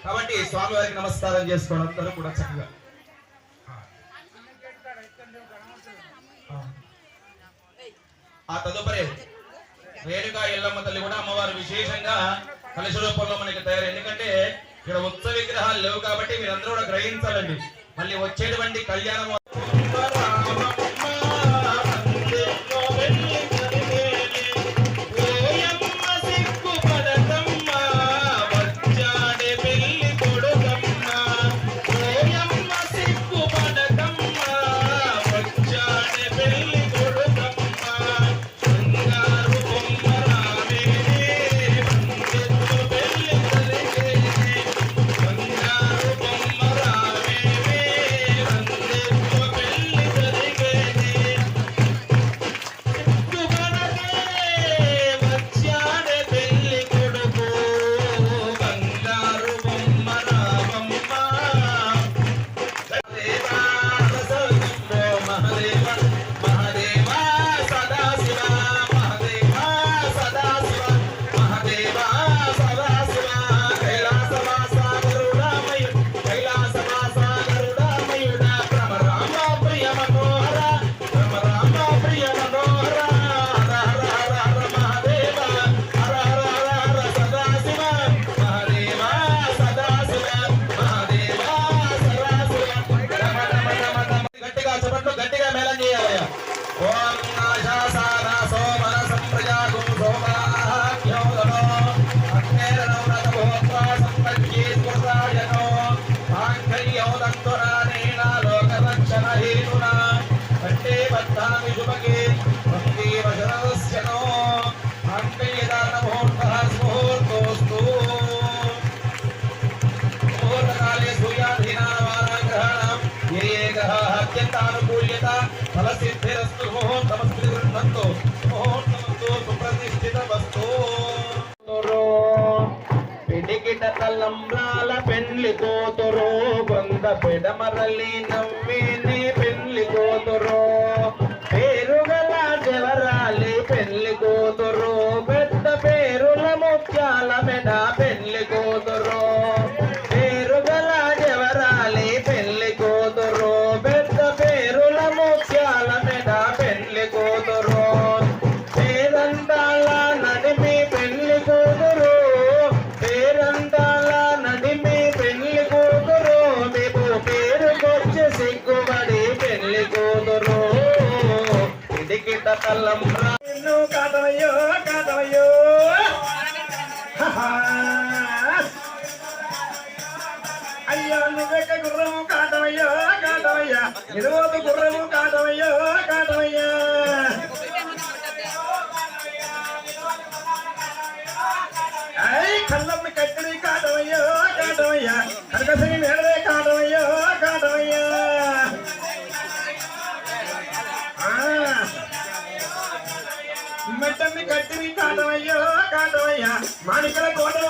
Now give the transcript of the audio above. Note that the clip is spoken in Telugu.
కాబట్టి స్వామివారికి నమస్కారం చేసుకోవడం అందరూ కూడా చక్కగా. ఆ తదుపరి రేణుకా ఎల్లమ్మ తల్లి కూడా అమ్మవారు విశేషంగా కలశ రూపంలో మనకి తయారు. ఎందుకంటే ఇక్కడ ఉత్సవ విగ్రహాలు లేవు కాబట్టి మీరందరూ కూడా గ్రహించాలండి. మళ్ళీ వచ్చేటువంటి కళ్యాణం తలంబ్రాల పెళ్లి కూతురు బొంద పెడమరలి నవ్విని పెళ్లి కూతురు పేరుగల జవరాలి పెళ్లి కూతురు పెద్ద పేరుల ముత్యాల మెడ పెళ్లి కూతురు పేరుగల జవరాలి పెళ్లి కూతురు పెద్ద పేరుల ముత్యాల మెడ పెళ్లి కూతురు పేరంతాల నడిమి పెళ్లి కూతురు కాటమయ్యో కాటమయ్యో అయ్యో నువ్వెక్క గుర్రము కాటమయ్యో కాటమయ్యా ఇరువదు గుర్రము కాటమయ్యో కాటమయ్యా అయ్యి కళ్ళమ్మ కట్టిని కాటమయ్యో కాటమయ్యా కనకసరి నేడదే కాటమయ్యో కాటమయ్యా మెట్టమ్మి కట్టిని కాటమయ్యో కాటమయ్యా మాణికల కోటలో